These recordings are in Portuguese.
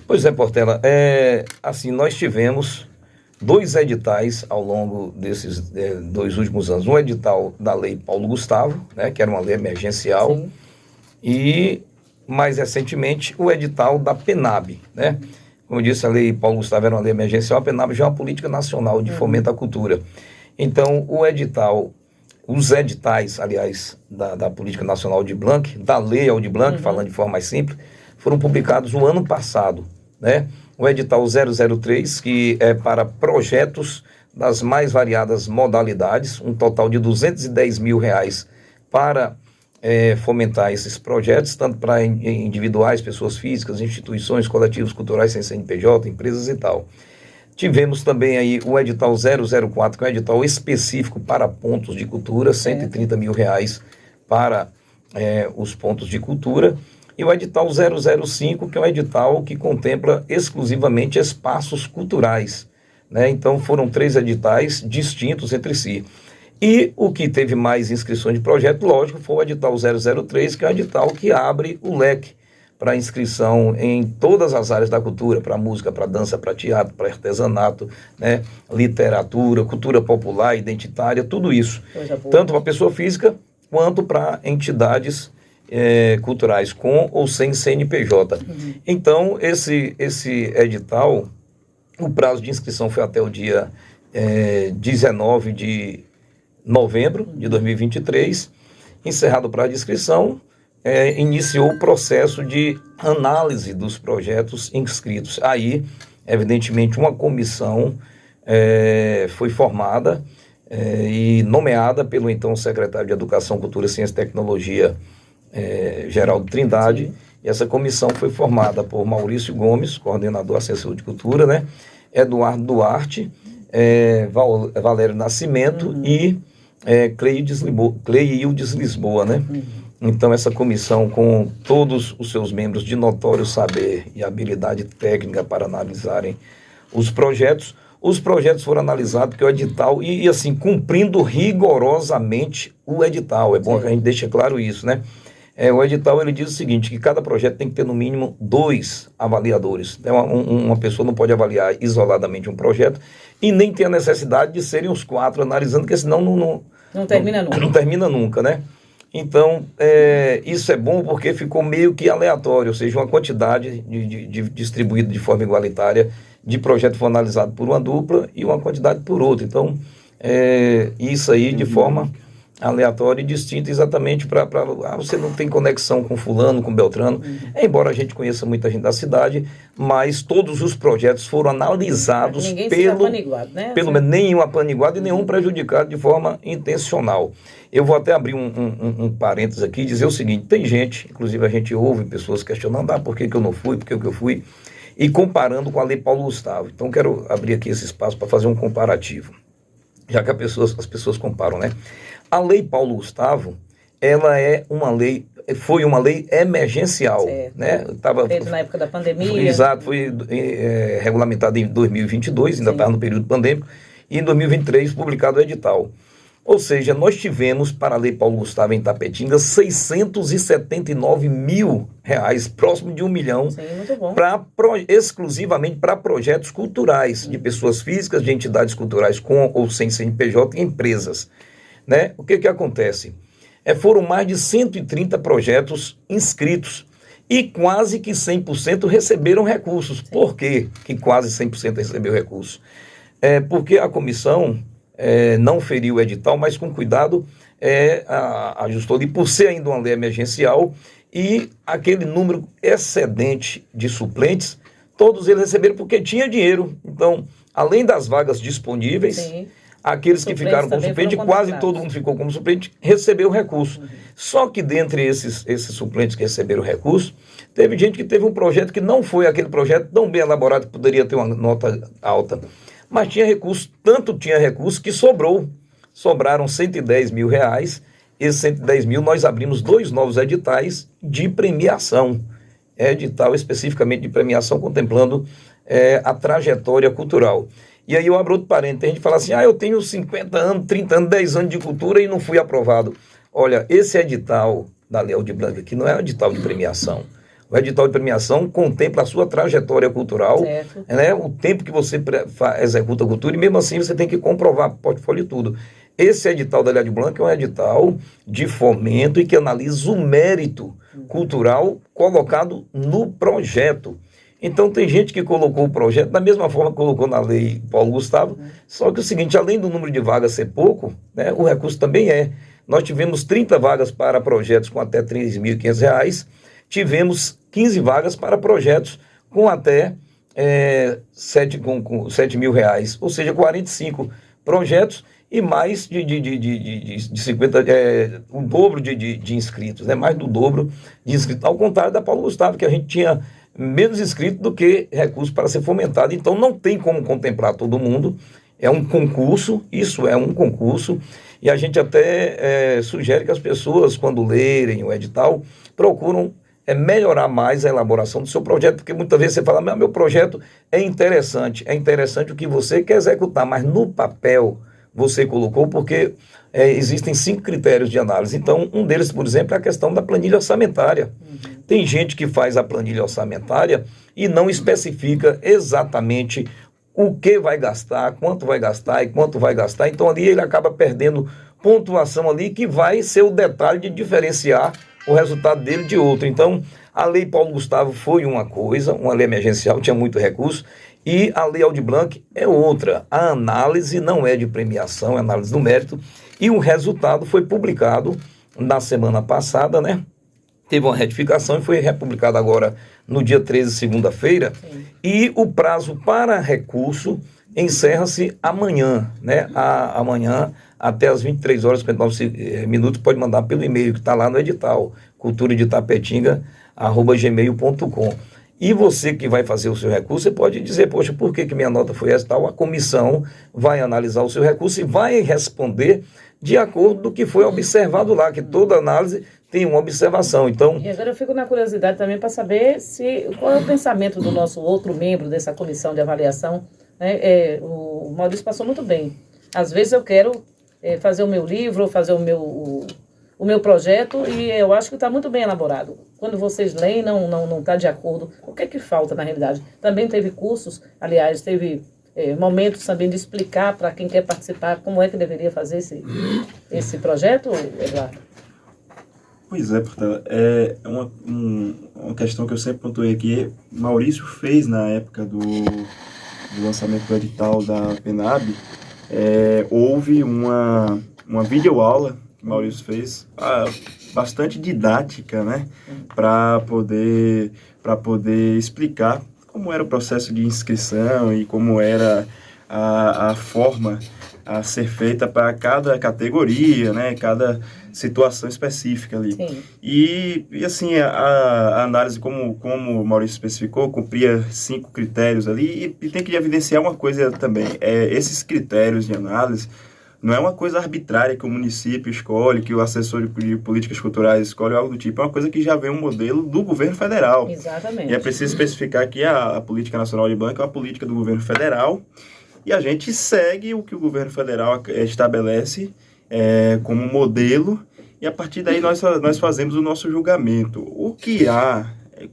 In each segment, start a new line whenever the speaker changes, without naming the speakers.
Pois é, Portela, assim, nós tivemos dois editais ao longo desses 2 últimos anos. Um edital da Lei Paulo Gustavo, né, que era uma lei emergencial,
Sim.
e, mais recentemente, o edital da PENAB, né? Como eu disse, a Lei Paulo Gustavo era uma lei emergencial, a PENAB já é uma política nacional de fomento à cultura. Então, os editais, aliás, da Política Nacional Aldir Blanc, da Lei Aldir Blanc, falando de forma mais simples, foram publicados no ano passado, né? O edital 003, que é para projetos das mais variadas modalidades, um total de R$ 210 mil para fomentar esses projetos, tanto para individuais, pessoas físicas, instituições, coletivos culturais sem CNPJ, empresas e tal. Tivemos também aí o edital 004, que é um edital específico para pontos de cultura, R$ 130 mil para os pontos de cultura. E o edital 005, que é um edital que contempla exclusivamente espaços culturais, né? Então foram 3 editais distintos entre si. E o que teve mais inscrições de projeto, lógico, foi o edital 003, que é um edital que abre o leque para inscrição em todas as áreas da cultura, para música, para dança, para teatro, para artesanato, né, literatura, cultura popular, identitária, tudo isso. Tanto para pessoa física quanto para entidades culturais, com ou sem CNPJ. Então, esse edital, o prazo de inscrição foi até o dia 19 de novembro de 2023, encerrado o prazo de inscrição, iniciou o processo de análise dos projetos inscritos. Aí, evidentemente, uma comissão foi formada e nomeada pelo então secretário de Educação, Cultura, Ciência e Tecnologia, Geraldo Trindade. E essa comissão foi formada por Maurício Gomes, coordenador assessor de cultura, né? Eduardo Duarte, Valério Nascimento e Cleildes Lisboa, né? Então, essa comissão, com todos os seus membros de notório saber e habilidade técnica para analisarem os projetos foram analisados, porque o edital, e assim, cumprindo rigorosamente o edital. É bom que a gente deixe claro isso, né? O edital, ele diz o seguinte, que cada projeto tem que ter no mínimo 2 avaliadores. Então, uma pessoa não pode avaliar isoladamente um projeto e nem tem a necessidade de serem os 4 analisando, porque senão
não termina nunca.
Não termina nunca, né? Então, isso é bom porque ficou meio que aleatório, ou seja, uma quantidade distribuída de forma igualitária de projeto foi analisado por uma dupla e uma quantidade por outra. Então, isso aí de forma aleatória e distinta, exatamente para você não tem conexão com fulano, com Beltrano, embora a gente conheça muita gente da cidade, mas todos os projetos foram analisados pelo menos nenhum apaniguado e nenhum prejudicado de forma intencional. Eu vou até abrir um parênteses aqui e dizer o seguinte, tem gente, inclusive a gente ouve pessoas questionando, por que eu não fui, por que eu fui, e comparando com a Lei Paulo Gustavo. Então quero abrir aqui esse espaço para fazer um comparativo, já que as pessoas comparam, né? A Lei Paulo Gustavo, ela foi uma lei emergencial, né?
Feito na época da pandemia.
Exato, foi regulamentada em 2022, ainda estava no período pandêmico, e em 2023 publicado o edital. Ou seja, nós tivemos para a Lei Paulo Gustavo em Tapetinga R$679 mil, próximo de R$1 milhão, exclusivamente para projetos culturais, de pessoas físicas, de entidades culturais com ou sem CNPJ e empresas. Né? O que acontece? Foram mais de 130 projetos inscritos e quase que 100% receberam recursos. Por quê que quase 100% recebeu recursos? Porque a comissão não feriu o edital, mas com cuidado ajustou ali, por ser ainda uma lei emergencial, e aquele número excedente de suplentes, todos eles receberam porque tinha dinheiro. Então, além das vagas disponíveis, aqueles que ficaram como suplente, quase todo mundo ficou como suplente, recebeu recurso. Só que dentre esses suplentes que receberam recurso, teve gente que teve um projeto que não foi aquele projeto tão bem elaborado que poderia ter uma nota alta, mas tinha recurso, tanto tinha recurso que sobraram R$110 mil. Esses 110 mil nós abrimos 2 novos editais de premiação, edital especificamente de premiação contemplando a trajetória cultural. E aí eu abro outro parênteses, a gente fala assim, eu tenho 50 anos, 30 anos, 10 anos de cultura e não fui aprovado. Olha, esse edital da Lei Aldir Blanc aqui não é um edital de premiação. O edital de premiação contempla a sua trajetória cultural, né, o tempo que você executa a cultura, e mesmo assim você tem que comprovar portfólio e tudo. Esse edital da Allied Blanc é um edital de fomento e que analisa o mérito cultural colocado no projeto. Então tem gente que colocou o projeto da mesma forma que colocou na lei Paulo Gustavo, só que é o seguinte, além do número de vagas ser pouco, né, o recurso também é. Nós tivemos 30 vagas para projetos com até R$ 3.500, tivemos 15 vagas para projetos com até R$ 7.000, ou seja, 45 projetos e mais de 50, o dobro de inscritos, né? Mais do dobro de inscritos, ao contrário da Paulo Gustavo, que a gente tinha menos inscritos do que recursos para ser fomentado. Então não tem como contemplar todo mundo, é um concurso, isso é um concurso, e a gente até sugere que as pessoas, quando lerem o edital, procuram melhorar mais a elaboração do seu projeto, porque muitas vezes você fala, meu projeto é interessante o que você quer executar, mas no papel você colocou, porque existem 5 critérios de análise. Então, um deles, por exemplo, é a questão da planilha orçamentária. Tem gente que faz a planilha orçamentária e não especifica exatamente o que vai gastar, quanto vai gastar e quanto vai gastar. Então, ali ele acaba perdendo pontuação ali, que vai ser o detalhe de diferenciar o resultado dele de outro. Então, a lei Paulo Gustavo foi uma coisa, uma lei emergencial, tinha muito recurso, e a lei Aldir Blanc é outra. A análise não é de premiação, é análise do mérito, e o resultado foi publicado na semana passada, né? Teve uma retificação e foi republicado agora no dia 13, segunda-feira, e o prazo para recurso encerra-se amanhã, né? Amanhã, até as 23h59, pode mandar pelo e-mail que está lá no edital, culturadeitapetinga@gmail.com. E você que vai fazer o seu recurso, você pode dizer, poxa, por que minha nota foi essa tal? A comissão vai analisar o seu recurso e vai responder de acordo com o que foi observado lá, que toda análise tem uma observação. Então,
e agora eu fico na curiosidade também para saber qual é o pensamento do nosso outro membro dessa comissão de avaliação, né? O Maurício passou muito bem. Às vezes eu quero fazer o meu livro, fazer o meu projeto, e eu acho que está muito bem elaborado. Quando vocês leem, não está de acordo. O que é que falta na realidade? Também teve cursos, aliás, teve momentos também de explicar para quem quer participar como é que deveria fazer esse projeto, Eduardo?
Pois é, Portela, é uma questão que eu sempre pontuei aqui. Maurício fez na época do lançamento do edital da PENAB, houve uma videoaula que Maurício fez, bastante didática, né, para poder explicar como era o processo de inscrição e como era a forma a ser feita para cada categoria, né, cada situação específica ali.
Sim.
E assim, a análise, como o Maurício especificou, cumpria 5 critérios ali, e tem que evidenciar uma coisa também, esses critérios de análise não é uma coisa arbitrária que o município escolhe, que o assessor de políticas culturais escolhe, algo do tipo. É uma coisa que já vem um modelo do governo federal.
Exatamente.
E é preciso especificar que a Política Nacional de Banco é uma política do governo federal, e a gente segue o que o governo federal estabelece como modelo, e a partir daí nós fazemos o nosso julgamento. O que há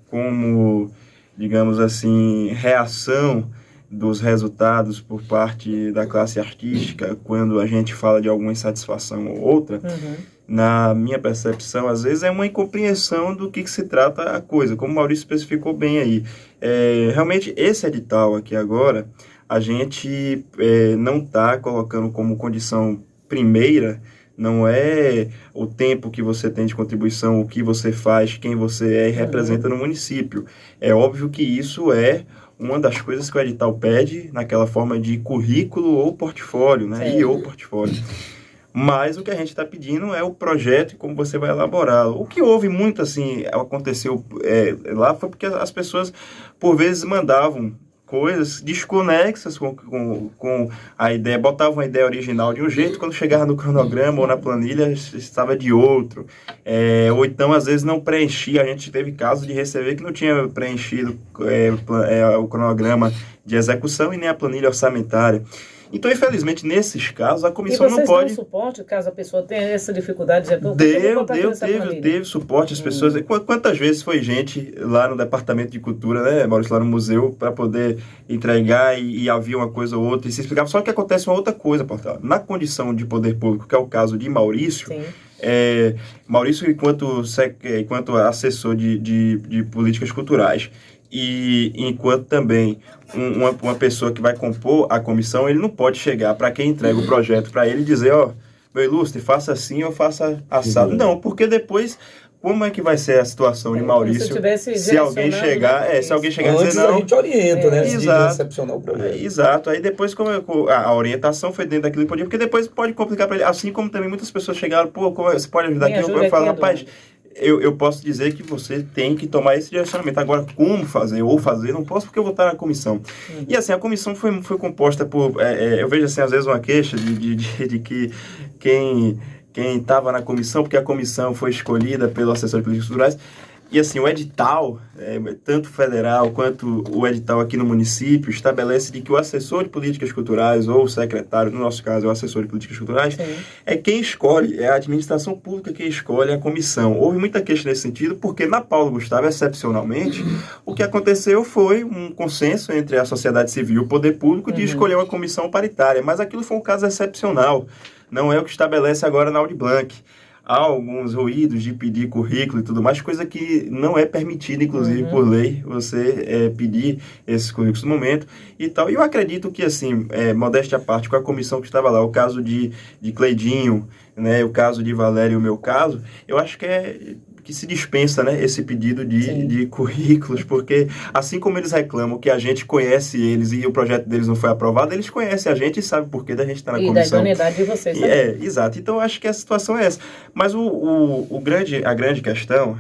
como, digamos assim, reação dos resultados por parte da classe artística, quando a gente fala de alguma insatisfação ou outra, na minha percepção, às vezes é uma incompreensão do que se trata a coisa, como o Maurício especificou bem aí. Realmente, esse edital aqui agora, a gente não está colocando como condição primeira, não é o tempo que você tem de contribuição, o que você faz, quem você é e representa no município. É óbvio que isso é uma das coisas que o edital pede, naquela forma de currículo ou portfólio, né? E ou portfólio. Mas o que a gente está pedindo é o projeto e como você vai elaborá-lo. O que houve muito, assim, aconteceu lá foi porque as pessoas, por vezes, mandavam coisas desconexas com a ideia, botavam a ideia original de um jeito, quando chegava no cronograma ou na planilha estava de outro, ou então às vezes não preenchia. A gente teve casos de receber que não tinha preenchido o cronograma de execução e nem a planilha orçamentária. Então, infelizmente, nesses casos, a
E
comissão não
vocês
pode...
dão suporte, caso a pessoa tenha essa dificuldade de...
Teve suporte. As pessoas... Quantas vezes foi gente lá no Departamento de Cultura, né, Maurício, lá no museu, para poder entregar e havia uma coisa ou outra e se explicava. Só que acontece uma outra coisa, Portela. Na condição de poder público, que é o caso de Maurício,
Sim.
Maurício, enquanto assessor de políticas culturais e enquanto também uma pessoa que vai compor a comissão, ele não pode chegar para quem entrega o projeto para ele e dizer, ó, meu ilustre, faça assim ou faça assado. Não, porque depois... Como é que vai ser a situação de Maurício se alguém chegar, se alguém chegar e dizer não...
a gente orienta, né?
Exato.
De recepcionar o projeto.
Exato. Aí depois a orientação foi dentro daquilo que podia, porque depois pode complicar para ele. Assim como também muitas pessoas chegaram, você pode ajudar aqui? Eu falo, rapaz, eu posso dizer que você tem que tomar esse direcionamento. Agora, como fazer ou fazer, não posso porque eu vou estar na comissão. E assim, a comissão foi composta por... eu vejo assim, às vezes uma queixa de que quem estava na comissão, porque a comissão foi escolhida pelo assessor de políticas culturais, e assim, o edital, tanto federal quanto o edital aqui no município, estabelece de que o assessor de políticas culturais, ou o secretário, no nosso caso é o assessor de políticas culturais,
Sim.
é quem escolhe, é a administração pública que escolhe a comissão. Houve muita queixa nesse sentido, porque na Paulo Gustavo, excepcionalmente, o que aconteceu foi um consenso entre a sociedade civil e o poder público de escolher uma comissão paritária, mas aquilo foi um caso excepcional. Não é o que estabelece agora na Audi Blanc. Há alguns ruídos de pedir currículo e tudo mais, coisa que não é permitida, inclusive, por lei, você pedir esses currículos no momento e tal. E eu acredito que, assim, modéstia à parte, com a comissão que estava lá, o caso de Cleidinho, né, o caso de Valério e o meu caso, eu acho que se dispensa, né, esse pedido de currículos, porque assim como eles reclamam que a gente conhece eles e o projeto deles não foi aprovado, eles conhecem a gente e sabem por que da gente estar na comissão.
E da idoneidade de vocês também.
Exato. Então, eu acho que a situação é essa. Mas a grande questão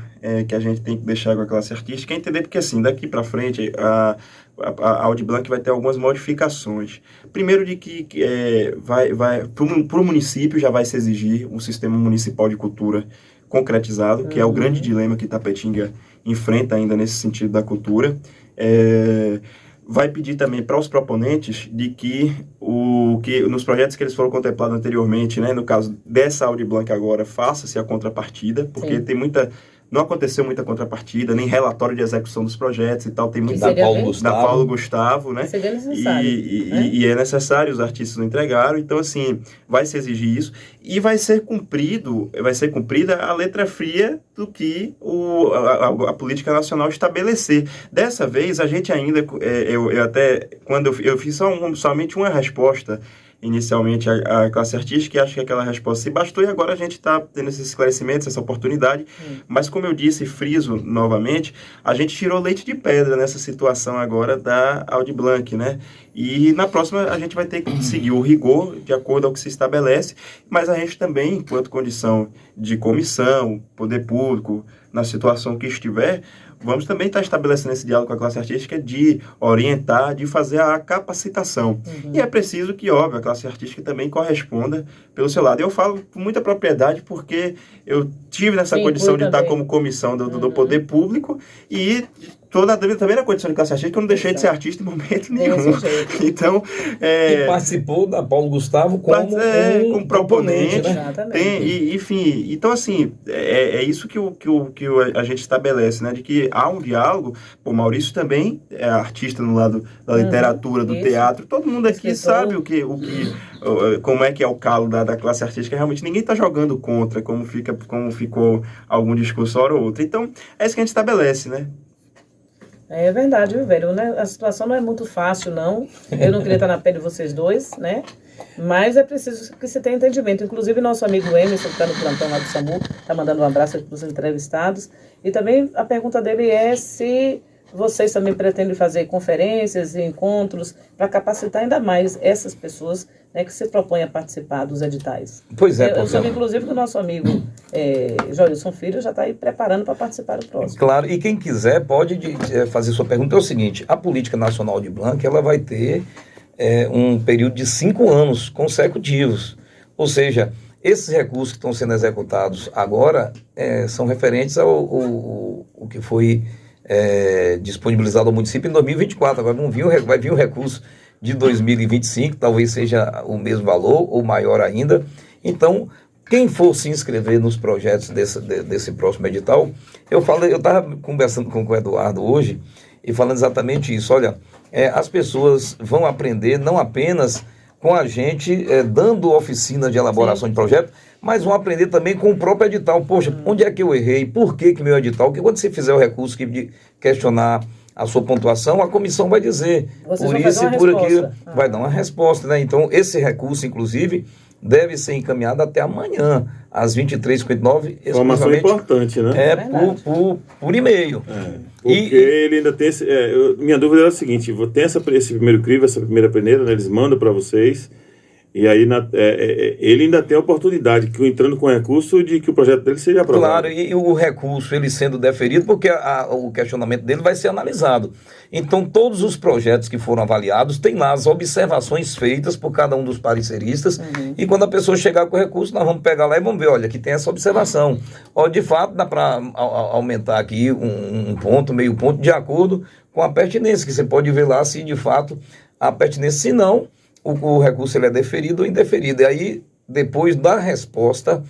que a gente tem que deixar com a classe artística é entender, porque assim, daqui para frente, a Audi Blanc vai ter algumas modificações. Primeiro de que para o município já vai se exigir um sistema municipal de cultura concretizado, que é o grande dilema que Itapetinga enfrenta ainda nesse sentido da cultura. Vai pedir também para os proponentes de que nos projetos que eles foram contemplados anteriormente, né, no caso dessa Audi Blanc agora, faça-se a contrapartida, porque não aconteceu muita contrapartida, nem relatório de execução dos projetos e tal, tem muito
da Paulo Gustavo, né?
Seria necessário.
E é necessário, os artistas não entregaram, então assim, vai se exigir isso, e vai ser cumprida a letra fria do que a política nacional estabelecer. Dessa vez, a gente ainda, quando eu fiz somente uma resposta, inicialmente a classe artística, e acho que aquela resposta se bastou, e agora a gente está tendo esses esclarecimentos, essa oportunidade, mas como eu disse, friso novamente, a gente tirou leite de pedra nessa situação agora da Audi Blanc, né? E na próxima a gente vai ter que seguir o rigor de acordo ao que se estabelece, mas a gente também, enquanto condição de comissão, poder público, na situação que estiver, vamos também estar estabelecendo esse diálogo com a classe artística de orientar, de fazer a capacitação. E é preciso que, óbvio, a classe artística também corresponda pelo seu lado. Eu falo com muita propriedade porque eu tive nessa condição de estar como comissão do poder público e também na condição de classe artística, eu não deixei de ser artista em momento nenhum. Então,
e participou da Paulo Gustavo como
proponente,
né?
Enfim, então assim, é isso que a gente estabelece, né? De que há um diálogo. O Maurício também é artista no lado da literatura, do teatro. Todo mundo aqui sabe como é que é o calo da classe artística. Realmente ninguém está jogando contra, como ficou algum discurso hora ou outra. Então, é isso que a gente estabelece, né?
É verdade, viu, velho? A situação não é muito fácil, não. Eu não queria estar na pele de vocês dois, né? Mas é preciso que você tenha entendimento. Inclusive, nosso amigo Emerson, que está no plantão lá do SAMU, está mandando um abraço para os entrevistados. E também a pergunta dele é se vocês também pretendem fazer conferências e encontros para capacitar ainda mais essas pessoas, né, que se propõem a participar dos editais.
Pois é,
eu soube, inclusive, que o nosso amigo Joilson Filho já está aí preparando para participar do próximo.
Claro, e quem quiser pode fazer sua pergunta. É o seguinte, a Política Nacional de Blanc, ela vai ter um período de 5 anos consecutivos. Ou seja, esses recursos que estão sendo executados agora são referentes ao que foi disponibilizado ao município em 2024. Agora vai vir um recurso de 2025, talvez seja o mesmo valor ou maior ainda. Então, quem for se inscrever nos projetos desse próximo edital, eu estava conversando com o Eduardo hoje e falando exatamente isso. Olha, as pessoas vão aprender não apenas com a gente dando oficina de elaboração de projeto, mas vão aprender também com o próprio edital. Poxa, onde é que eu errei? Por que meu edital? Porque quando você fizer o recurso de questionar a sua pontuação, a comissão vai dizer por isso e por aquilo, vai dar uma resposta, né? Então, esse recurso, inclusive, deve ser encaminhado até amanhã, às 23h59.
Informação importante, né?
Por e-mail.
Porque ele ainda tem... minha dúvida era a seguinte, tem esse primeiro crivo, essa primeira peneira, né, eles mandam para vocês, e aí ele ainda tem a oportunidade, entrando com recurso, de que o projeto dele seja aprovado.
Claro, e o recurso, ele sendo deferido, porque o questionamento dele vai ser analisado. Então, todos os projetos que foram avaliados, tem lá as observações feitas por cada um dos pareceristas, e quando a pessoa chegar com o recurso, nós vamos pegar lá e vamos ver, olha, aqui tem essa observação. De fato, dá para aumentar aqui um ponto, meio ponto, de acordo com a pertinência, que você pode ver lá se de fato a pertinência, se não, o recurso ele é deferido ou indeferido. E aí, depois da resposta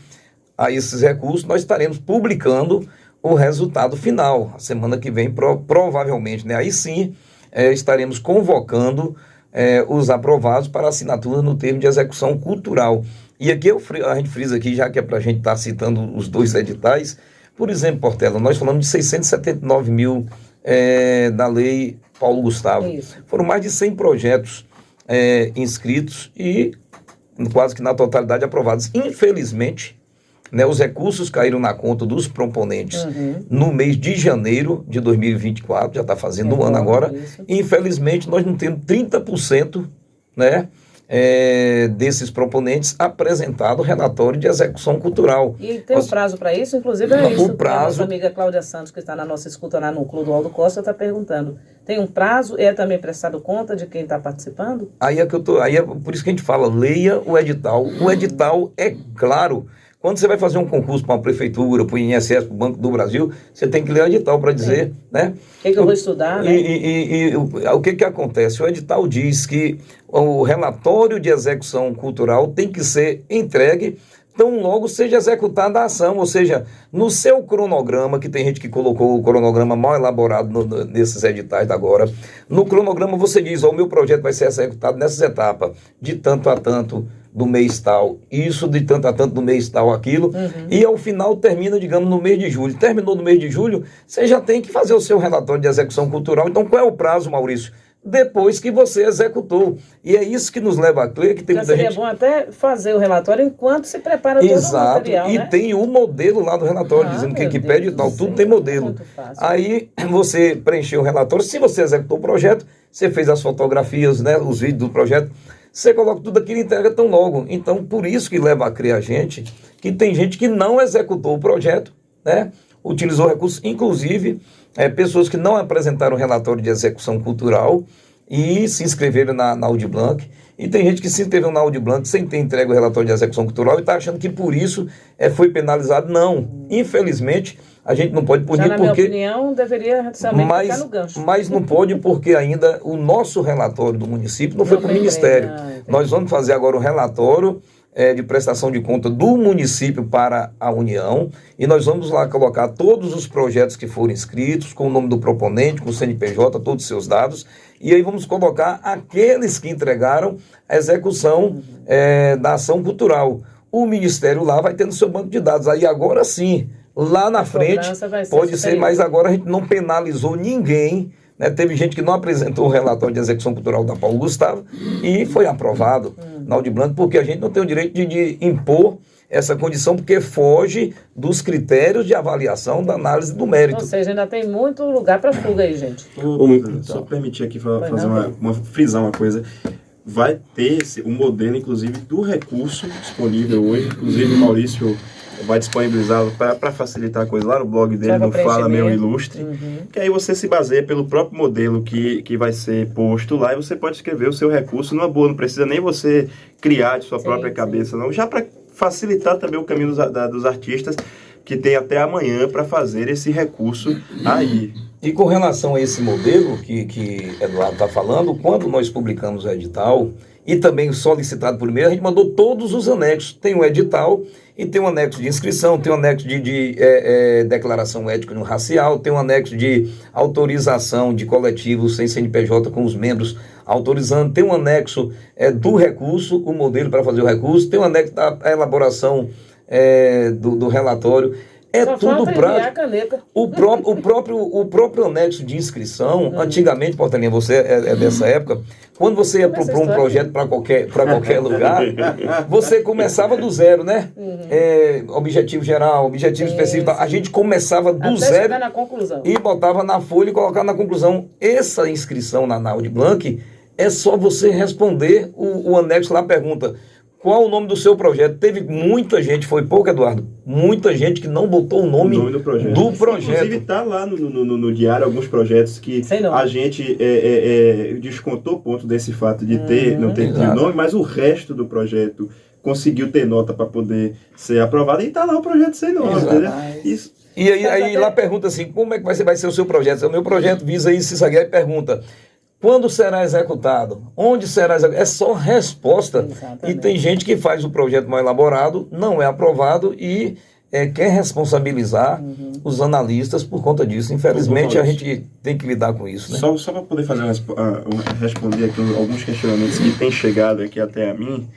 a esses recursos, nós estaremos publicando o resultado final. A semana que vem, provavelmente, né? Aí sim, estaremos convocando os aprovados para assinatura no termo de execução cultural. E aqui a gente frisa aqui, já que é para a gente estar citando os dois editais. Por exemplo, Portela, nós falamos de 679 mil da lei Paulo Gustavo. Isso. Foram mais de 100 projetos inscritos e quase que na totalidade aprovados. Infelizmente, né, os recursos caíram na conta dos proponentes no mês de janeiro de 2024, já está fazendo um ano agora. Isso. Infelizmente, nós não temos 30%, né, desses proponentes apresentado relatório de execução cultural.
E tem um prazo para isso? Inclusive isso que a nossa amiga Cláudia Santos, que está na nossa escuta lá no Clodoaldo Costa, está perguntando. Tem um prazo? É também prestado conta de quem está participando?
Aí é por isso que a gente fala, leia o edital. O edital é claro. Quando você vai fazer um concurso para uma prefeitura, para o INSS, para o Banco do Brasil, você tem que ler o edital para dizer, né?
O que eu vou estudar, né?
E o que acontece? O edital diz que o relatório de execução cultural tem que ser entregue tão logo seja executada a ação, ou seja, no seu cronograma, que tem gente que colocou o cronograma mal elaborado nesses editais agora, no cronograma você diz, o meu projeto vai ser executado nessas etapas, de tanto a tanto do mês tal, isso de tanto a tanto do mês tal, aquilo, e ao final termina, digamos, no mês de julho. Terminou no mês de julho, você já tem que fazer o seu relatório de execução cultural. Então, qual é o prazo, Maurício? Depois que você executou. E é isso que nos leva a crer que tem muita gente...
Seria bom até fazer o relatório enquanto se prepara todo o material,
e
né?
tem um modelo lá do relatório, dizendo que pede e tal, tudo tem modelo. Aí você preencheu o relatório, se você executou o projeto, você fez as fotografias, né, os vídeos do projeto, você coloca tudo aquilo e entrega tão logo. Então, por isso que leva a crer a gente que tem gente que não executou o projeto, né, utilizou recursos, inclusive... pessoas que não apresentaram relatório de execução cultural e se inscreveram na Audi Blanc. E tem gente que se inscreveu na Audi Blanc sem ter entregue o relatório de execução cultural e está achando que por isso foi penalizado. Não. Infelizmente, a gente não pode punir
porque... Na minha opinião, deveria realmente ficar no gancho.
Mas não pode porque ainda o nosso relatório do município não foi para o Ministério. Nós vamos fazer agora o relatório de prestação de conta do município para a União, e nós vamos lá colocar todos os projetos que foram inscritos, com o nome do proponente, com o CNPJ, todos os seus dados, e aí vamos colocar aqueles que entregaram a execução da ação cultural. O Ministério lá vai ter no seu banco de dados, aí agora sim, lá na frente, pode ser, mas agora a gente não penalizou ninguém, né? Teve gente que não apresentou o relatório de execução cultural da Paulo Gustavo e foi aprovado na Audi Blanc, porque a gente não tem o direito de impor essa condição, porque foge dos critérios de avaliação da análise do mérito.
Ou seja, ainda tem muito lugar para fuga aí, gente.
Só permitir aqui fazer frisar uma coisa. Vai ter um modelo, inclusive, do recurso disponível hoje. Inclusive, o Maurício vai disponibilizá-lo para facilitar a coisa lá no blog dele, no Fala Meu Ilustre, que aí você se baseia pelo próprio modelo que vai ser posto lá e você pode escrever o seu recurso numa boa, não precisa nem você criar de sua própria cabeça, não, já para facilitar também o caminho dos artistas que tem até amanhã para fazer esse recurso aí.
E com relação a esse modelo que Eduardo está falando, quando nós publicamos o edital, e também solicitado por e-mail, a gente mandou todos os anexos. Tem o edital e tem um anexo de inscrição, tem um anexo de declaração étnico-racial, tem um anexo de autorização de coletivos sem CNPJ com os membros autorizando, tem um anexo do recurso, o modelo para fazer o recurso, tem um anexo da elaboração do relatório.
Só
tudo prático.
A caneta.
O próprio anexo de inscrição, antigamente, Portelinha, você é dessa época, quando você ia propor um projeto para qualquer lugar, você começava do zero, né? Objetivo geral, objetivo específico. A gente começava do
até
zero
chegar na conclusão.
E botava na folha e colocava na conclusão. Essa inscrição na Audi Blanc é só você responder o anexo lá, a pergunta. Qual o nome do seu projeto? Teve muita gente, foi pouco, Eduardo, muita gente que não botou o nome do projeto.
Inclusive está lá no diário alguns projetos que a gente descontou ponto desse fato de não ter o nome, mas o resto do projeto conseguiu ter nota para poder ser aprovado e está lá o projeto sem nome, entendeu? Isso.
E aí lá pergunta assim, como é que vai ser o seu projeto? O meu projeto visa isso, isso aqui, aí pergunta... Quando será executado? Onde será executado? É só resposta. Exatamente. E tem gente que faz o projeto mal elaborado, não é aprovado e quer responsabilizar os analistas por conta disso. Infelizmente, a gente tem que lidar com isso. Né?
Só para poder fazer responder aqui alguns questionamentos que têm chegado aqui até a mim.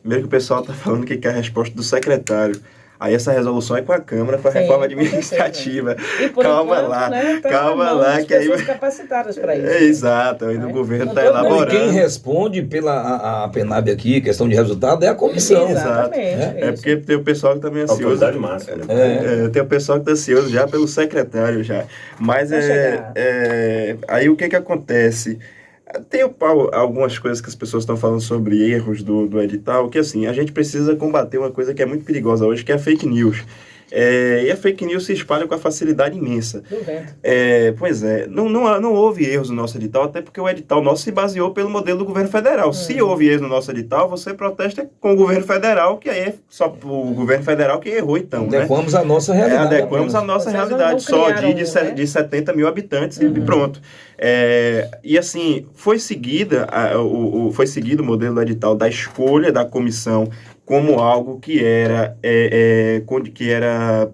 Primeiro que o pessoal está falando que quer a resposta do secretário. Aí essa resolução é com a Câmara para reforma administrativa. Calma enquanto, lá, né, calma lá. Que aí...
capacitadas para isso.
Exato, aí o governo está elaborando.
Quem responde pela a PENAB aqui, questão de resultado, é a comissão.
Exatamente.
Porque tem o pessoal que também é ansioso.
Máxima, né?
Tem o pessoal que está ansioso já pelo secretário já. Mas aí o que acontece? Tem algumas coisas que as pessoas estão falando sobre erros do edital, que assim, a gente precisa combater uma coisa que é muito perigosa hoje, que é a fake news. E a fake news se espalha com a facilidade imensa. Pois é, não houve erros no nosso edital, até porque o edital nosso se baseou pelo modelo do governo federal. Se houve erros no nosso edital, você protesta com o governo federal, que aí é só o governo federal que errou, então.
Adequamos a nossa realidade.
Adequamos a nossa realidade, só de 70 mil habitantes e pronto. E assim, foi seguido o modelo do edital da escolha da comissão como algo que era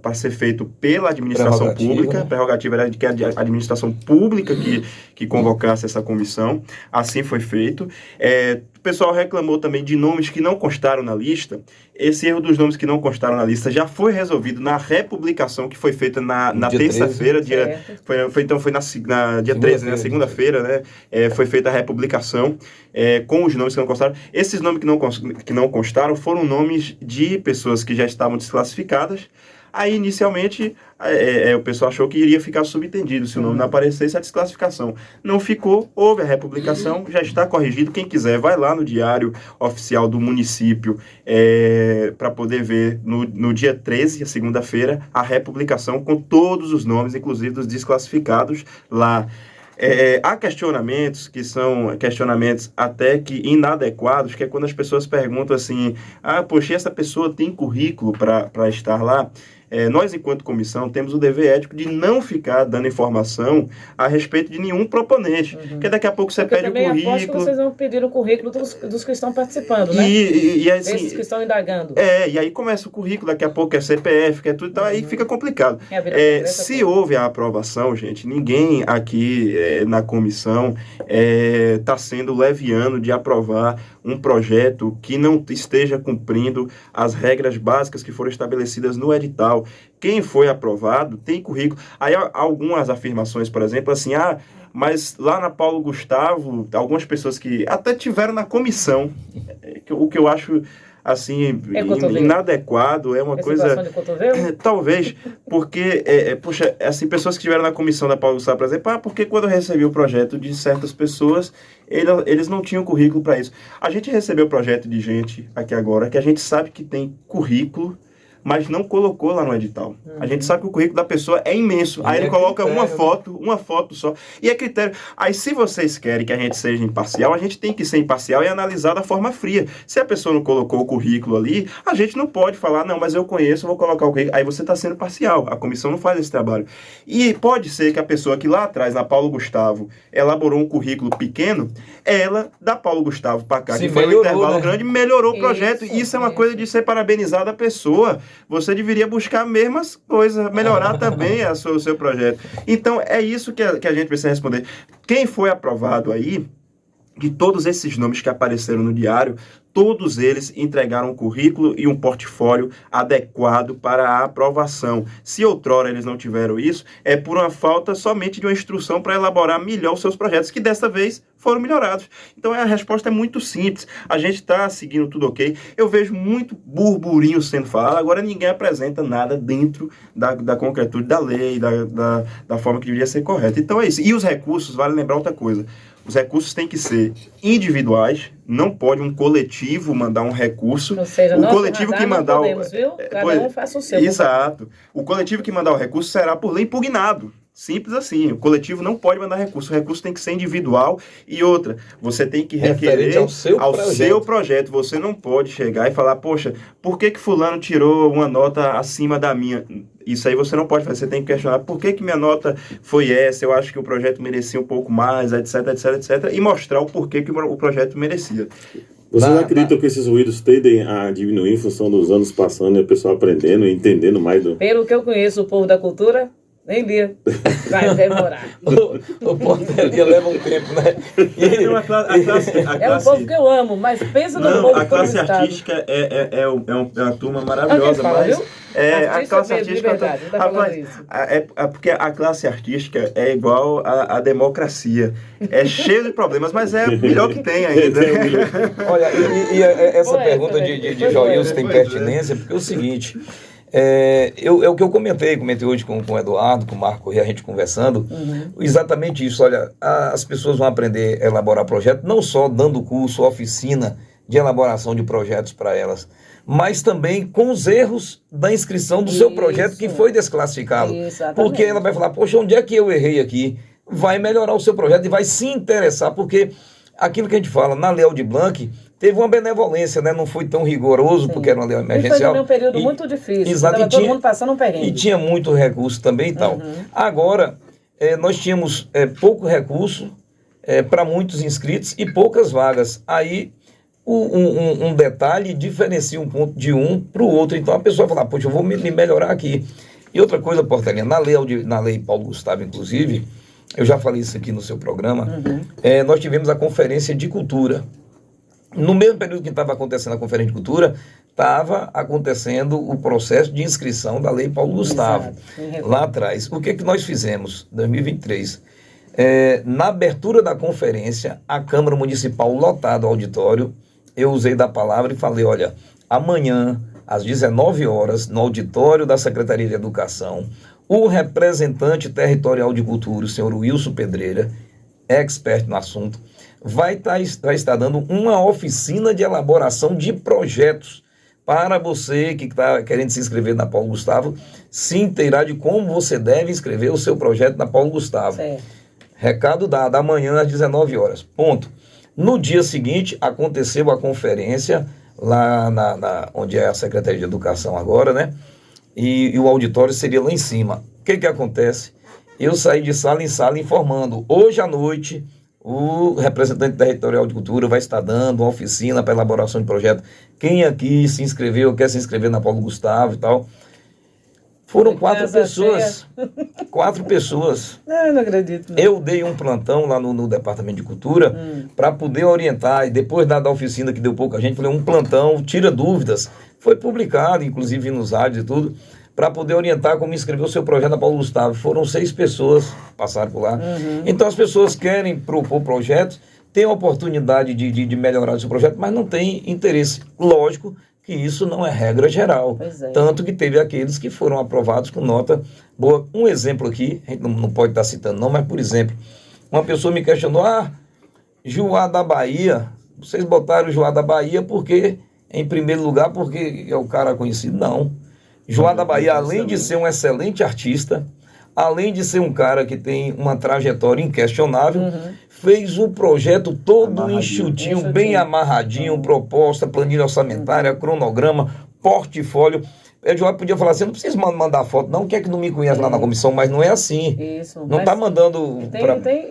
para ser feito pela administração pública. A prerrogativa era de que a administração pública que convocasse essa comissão. Assim foi feito. O pessoal reclamou também de nomes que não constaram na lista. Esse erro dos nomes que não constaram na lista já foi resolvido na republicação que foi feita na terça-feira. Foi na dia 13, na segunda-feira, né? Foi feita a republicação com os nomes que não constaram. Esses nomes que não constaram foram nomes de pessoas que já estavam desclassificadas. Aí, inicialmente, o pessoal achou que iria ficar subentendido se o nome não aparecesse, a desclassificação. Não ficou, houve a republicação, já está corrigido. Quem quiser, vai lá no diário oficial do município para poder ver no dia 13, a segunda-feira, a republicação com todos os nomes, inclusive dos desclassificados lá. Há questionamentos que são questionamentos até que inadequados, que é quando as pessoas perguntam assim, poxa, essa pessoa tem currículo para estar lá? Nós, enquanto comissão, temos o dever ético de não ficar dando informação a respeito de nenhum proponente, porque daqui a pouco você pede o currículo...
Aposto que vocês vão pedir o currículo dos que estão participando, né?
Assim,
esses que estão indagando.
E aí começa o currículo, daqui a pouco é CPF, que é tudo, então aí fica complicado. Se houve a aprovação, gente, ninguém aqui na comissão está sendo leviano de aprovar um projeto que não esteja cumprindo as regras básicas que foram estabelecidas no edital. Quem foi aprovado tem currículo. Aí algumas afirmações, por exemplo, assim, mas lá na Paulo Gustavo, algumas pessoas que até tiveram na comissão, o que eu acho assim, inadequado, é uma coisa...
De cotovelo?
Talvez, porque, poxa, assim, pessoas que estiveram na comissão da Paulo Gustavo, por exemplo, porque quando eu recebi o projeto de certas pessoas, eles não tinham currículo para isso. A gente recebeu o projeto de gente aqui agora, que a gente sabe que tem currículo, mas não colocou lá no edital. A gente sabe que o currículo da pessoa é imenso. Aí
E
ele
é
coloca
critério,
uma foto só. E é critério. Aí se vocês querem que a gente seja imparcial, a gente tem que ser imparcial e analisar da forma fria. Se a pessoa não colocou o currículo ali, a gente não pode falar, não, mas eu conheço, vou colocar o currículo. Aí você está sendo parcial. A comissão não faz esse trabalho. E pode ser que a pessoa que lá atrás, na Paulo Gustavo, elaborou um currículo pequeno, ela, da Paulo Gustavo para cá,
Se
que foi um
melhorou,
intervalo
né?
grande, melhorou o projeto.
Isso,
Isso é uma
isso.
coisa de ser parabenizada a pessoa. Você deveria buscar as mesmas coisas, melhorar também o seu projeto. Então, é isso que a gente precisa responder. Quem foi aprovado aí, de todos esses nomes que apareceram no diário, todos eles entregaram um currículo e um portfólio adequado para a aprovação. Se outrora eles não tiveram isso, é por uma falta somente de uma instrução para elaborar melhor os seus projetos, que dessa vez foram melhorados. Então a resposta é muito simples. A gente está seguindo tudo ok. Eu vejo muito burburinho sendo falado, agora ninguém apresenta nada dentro da concretude da lei, da forma que deveria ser correta. Então é isso. E os recursos, vale lembrar outra coisa. Os recursos têm que ser individuais, não pode um coletivo mandar um recurso.
Ou seja,
O
nosso
coletivo
radar
que
não
mandar
podemos, viu? Cada um faça o seu.
Exato. O coletivo que mandar o recurso será por lei impugnado. Simples assim. O coletivo não pode mandar recurso. O recurso tem que ser individual. E outra, você tem que requerer
Referente ao seu
projeto. Você não pode chegar e falar, poxa, por que fulano tirou uma nota acima da minha? Isso aí você não pode fazer. Você tem que questionar por que minha nota foi essa, eu acho que o projeto merecia um pouco mais, etc, etc, etc. E mostrar o porquê que o projeto merecia.
Vocês acreditam que esses ruídos tendem a diminuir em função dos anos passando e o pessoal aprendendo e entendendo mais do...
Pelo que eu conheço o povo da cultura, nem dia. Vai demorar.
o portaria leva um tempo, né?
Então, a classe,
É o povo que eu amo, mas pensa no
não,
povo
a classe
conquistado.
artística é uma turma maravilhosa,
fala,
mas
viu?
a
Artista
classe
mesmo, de
artística
verdade, não tá falando isso.
porque a classe artística é igual à democracia, é cheio de problemas, mas é o melhor que tem ainda.
Olha, essa
Foi,
pergunta
foi,
de
foi,
Joilson
foi,
tem
foi.
pertinência, porque é o seguinte, o que eu comentei hoje com o Eduardo, com o Marco e a gente conversando, exatamente isso. Olha, as pessoas vão aprender a elaborar projeto, não só dando curso, oficina de elaboração de projetos para elas, mas também com os erros da inscrição do seu
Isso.
projeto que foi desclassificado.
Exatamente.
Porque ela vai falar, poxa, onde é que eu errei aqui? Vai melhorar o seu projeto e vai se interessar, porque aquilo que a gente fala, na Lei Aldir Blanc, teve uma benevolência, né? Não foi tão rigoroso, porque era uma lei
E foi
emergencial.
também um período muito difícil.
Exato,
Estava
e
todo
tinha-
mundo passando um perrengue.
E tinha muito recurso também e tal. Agora, nós tínhamos pouco recurso para muitos inscritos e poucas vagas. Aí, um detalhe diferencia um ponto de um para o outro. Então, a pessoa fala, poxa, eu vou me melhorar aqui. E outra coisa, Portelinha, na lei Paulo Gustavo, inclusive, eu já falei isso aqui no seu programa, nós tivemos a Conferência de Cultura. No mesmo período que estava acontecendo a Conferência de Cultura, estava acontecendo o processo de inscrição da Lei Paulo Gustavo,
Exato.
lá atrás. O que nós fizemos em 2023? Na abertura da conferência, a Câmara Municipal lotada, o auditório, eu usei da palavra e falei, olha, amanhã, às 19 horas, no auditório da Secretaria de Educação, o representante territorial de cultura, o senhor Wilson Pedreira, expert no assunto, vai estar dando uma oficina de elaboração de projetos para você que está querendo se inscrever na Paulo Gustavo, se inteirar de como você deve inscrever o seu projeto na Paulo Gustavo.
Certo.
Recado dado, amanhã às 19 horas. Ponto. No dia seguinte, aconteceu a conferência lá onde é a Secretaria de Educação agora, né? E o auditório seria lá em cima. O que acontece? Eu saí de sala em sala informando. Hoje à noite, o representante territorial de cultura vai estar dando uma oficina para elaboração de projeto. Quem aqui se inscreveu, quer se inscrever na Paulo Gustavo e tal. Foram 4
Casa
pessoas. 4 pessoas.
Não, não acredito. Não.
Eu dei um plantão lá no Departamento de Cultura para poder orientar, e depois da oficina que deu pouca gente, falei, um plantão, tira dúvidas. Foi publicado, inclusive nos rádios e tudo, para poder orientar como inscrever o seu projeto na Paulo Gustavo. Foram 6 pessoas que passaram por lá. Então as pessoas querem propor projetos, têm a oportunidade de melhorar o seu projeto, mas não têm interesse. Lógico que isso não é regra geral.
Pois é.
Tanto que teve aqueles que foram aprovados com nota boa. Um exemplo aqui, a gente não pode estar citando não, mas por exemplo, uma pessoa me questionou, Juá da Bahia, vocês botaram o Juá da Bahia porque, em primeiro lugar, porque é o cara conhecido? Não. Joá da Bahia, além de ser um excelente artista, além de ser um cara que tem uma trajetória inquestionável, fez um projeto todo enxutinho, bem amarradinho, proposta, planilha orçamentária, cronograma, portfólio. Joá podia falar assim, não precisa mandar foto, não, quer que não me conhece lá na comissão, mas não é assim.
Isso.
Não está mandando...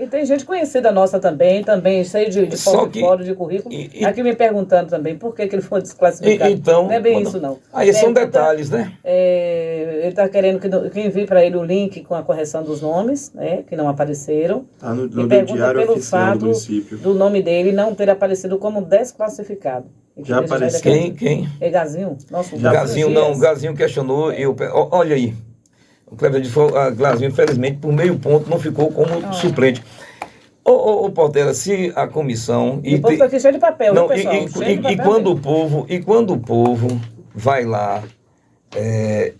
Tem gente conhecida nossa também cheio de portfólio, de currículo, aqui me perguntando também por que ele foi desclassificado.
Então,
não é bem isso, não.
Aí são detalhes, né?
Ele está querendo que envie para ele o link com a correção dos nomes, né, que não apareceram.
Tá no
e pergunta
diário
pelo
oficial
fato
do município.
do nome dele não ter aparecido como desclassificado.
Já apareceu.
Quem?
É Gazinho? Nosso
Gazinho questionou. Olha aí. O Cleber disse, Gazinho, infelizmente, por meio ponto, não ficou como suplente. Ô, Portela, se a comissão...
O povo está aqui cheio de papel,
não,
pessoal?
E quando o povo vai lá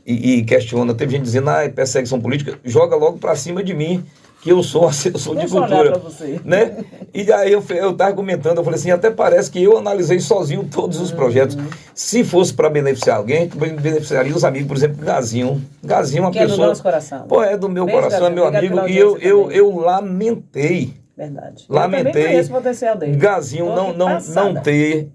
e questiona, teve gente dizendo, é perseguição política, joga logo para cima de mim, que eu sou assessor de cultura, né? E aí eu estava comentando, eu falei assim, até parece que eu analisei sozinho todos os projetos. Se fosse para beneficiar alguém, beneficiaria os amigos, por exemplo, Gazinho. Gazinho é uma pessoa...
é do nosso coração.
Pô, é do meu coração, é meu amigo, e eu lamentei.
Verdade.
Lamentei.
Eu também conheço o potencial dele.
Gazinho não ter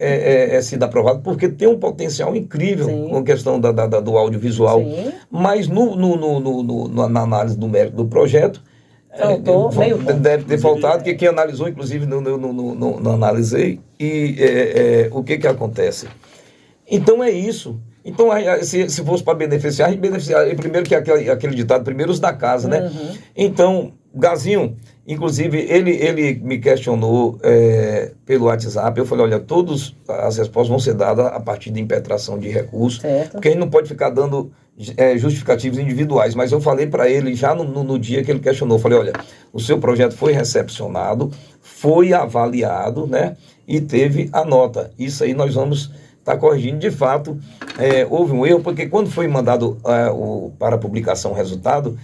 sido aprovado, porque tem um potencial incrível com a questão do audiovisual. Sim. Mas na análise do mérito do projeto,
faltou meio ponto.
Deve ter faltado, que quem analisou, inclusive, não analisei. E o que acontece? Então é isso. Então, se fosse para beneficiar, a gente beneficiaria primeiro que aquele ditado, primeiro os da casa, né? Então, Gazinho, inclusive, ele me questionou pelo WhatsApp. Eu falei, olha, todas as respostas vão ser dadas a partir de impetração de recursos, porque a gente não pode ficar dando justificativos individuais, mas eu falei para ele já no dia que ele questionou, falei, olha, o seu projeto foi recepcionado, foi avaliado, né, e teve a nota. Isso aí nós vamos estar corrigindo. De fato, houve um erro, porque quando foi mandado para publicação o resultado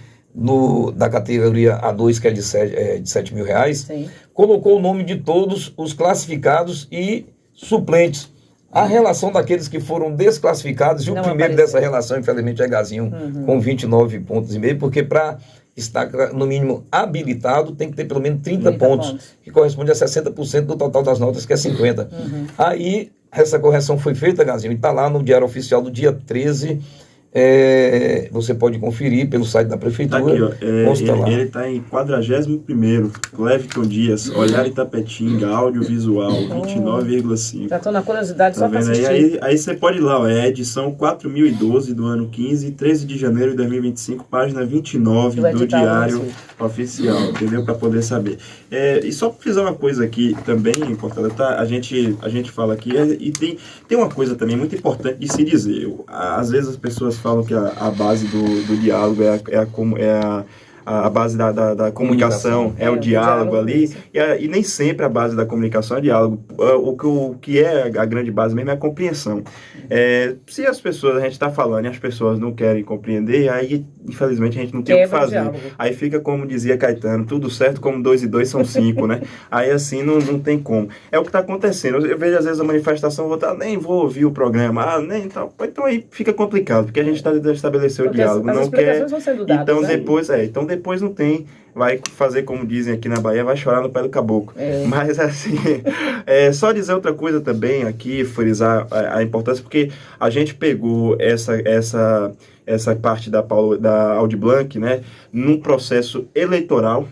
da categoria A2, que é de 7 mil reais, colocou o nome de todos os classificados e suplentes. A relação daqueles que foram desclassificados, e o primeiro dessa relação, infelizmente, é Gazinho, com 29 pontos e meio, porque para estar, no mínimo, habilitado, tem que ter pelo menos 30 pontos, que corresponde a 60% do total das notas, que é 50. Aí, essa correção foi feita, Gazinho, e está lá no Diário Oficial do dia 13, você pode conferir pelo site da prefeitura.
Tá aqui, ó, ele está em 41º, Cleviton Dias, Olhar Itapetinga, audiovisual, 29,5.
Já estou na curiosidade só para
assistir. Aí você pode ir lá, ó, é a edição 4012 do ano 15, 13 de janeiro de 2025, página 29 do Diário Oficial, entendeu? Para poder saber. E só para fazer uma coisa aqui também, Portela, tá? A gente fala aqui, e tem uma coisa também muito importante de se dizer. Às vezes as pessoas falam que a base do diálogo a base da comunicação, é o diálogo ali, e nem sempre a base da comunicação é diálogo. O que é a grande base mesmo é a compreensão. Se as pessoas, a gente está falando e as pessoas não querem compreender, aí infelizmente a gente não tem o que fazer. Aí fica como dizia Caetano, tudo certo como 2 e 2 são 5, né? Aí assim não tem como. É o que está acontecendo. Eu vejo às vezes a manifestação, nem vou ouvir o programa, nem tal. Então aí fica complicado, porque a gente está tentando estabelecer o diálogo. Não quer. Então depois não tem, vai fazer como dizem aqui na Bahia, vai chorar no pé do caboclo. Mas assim, só dizer outra coisa também aqui, frisar a importância, porque a gente pegou essa parte da Aldir Blanc, né, num processo eleitoral,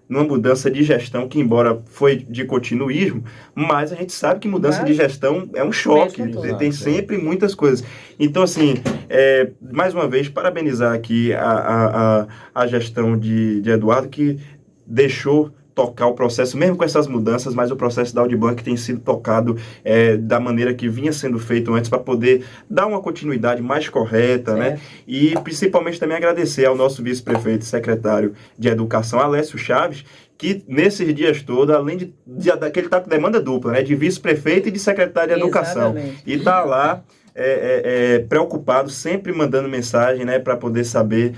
numa mudança de gestão que, embora foi de continuismo, mas a gente sabe que mudança de gestão é um choque, tem sempre muitas coisas. Então, assim, mais uma vez, parabenizar aqui a gestão de Eduardo, que deixou tocar o processo, mesmo com essas mudanças, mas o processo da Aldir Blanc tem sido tocado da maneira que vinha sendo feito antes, para poder dar uma continuidade mais correta, né? E principalmente também agradecer ao nosso vice-prefeito e secretário de Educação, Alessio Chaves, que nesses dias todos, além que ele está com demanda dupla, né? De vice-prefeito e de secretário de Educação. E está lá preocupado, sempre mandando mensagem, né, para poder saber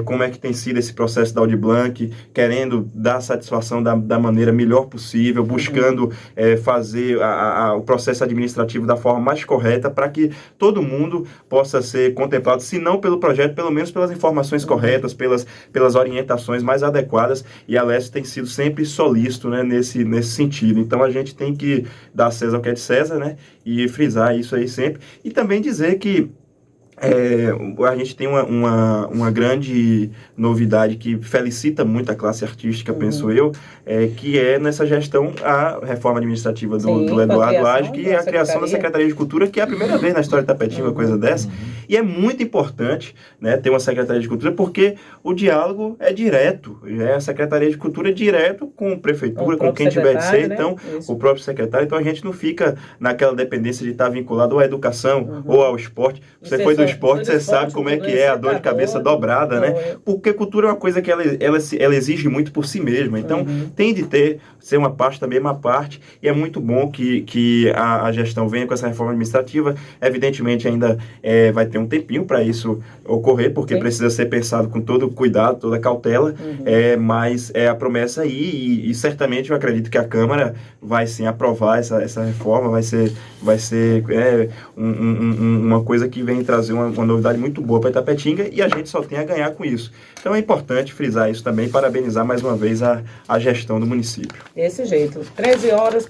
como é que tem sido esse processo da Audi Blanc, querendo dar satisfação da maneira melhor possível, buscando fazer o processo administrativo da forma mais correta para que todo mundo possa ser contemplado, se não pelo projeto, pelo menos pelas informações corretas, pelas orientações mais adequadas, e a Alessio tem sido sempre solícito, né, nesse sentido. Então a gente tem que dar a César o que é de César, né, e frisar isso aí sempre, e também dizer que a gente tem uma grande novidade que felicita muito a classe artística, penso eu, que é nessa gestão a reforma administrativa do Eduardo Lage, que é a criação da Secretaria de Cultura, que é a primeira vez na história de Tapetinga, uma coisa dessa. E é muito importante, né, ter uma Secretaria de Cultura, porque o diálogo é direto. A Secretaria de Cultura é direto com a Prefeitura, com quem tiver de ser, então, o próprio secretário. Então a gente não fica naquela dependência de estar vinculado ou à educação ou ao esporte. Você foi do esporte, você sabe como é que é a dor de cabeça dobrada, né? Porque cultura é uma coisa que ela exige muito por si mesma. Então, tem de ser uma parte da mesma parte, e é muito bom que a gestão venha com essa reforma administrativa. Evidentemente, ainda vai ter um tempinho para isso ocorrer, porque precisa ser pensado com todo cuidado, toda cautela, mas a promessa aí, e certamente eu acredito que a Câmara vai sim aprovar essa reforma, vai ser uma coisa que vem trazer uma novidade muito boa para Itapetinga, e a gente só tem a ganhar com isso. Então é importante frisar isso também, parabenizar mais uma vez a gestão do município.
Desse jeito, 13 horas.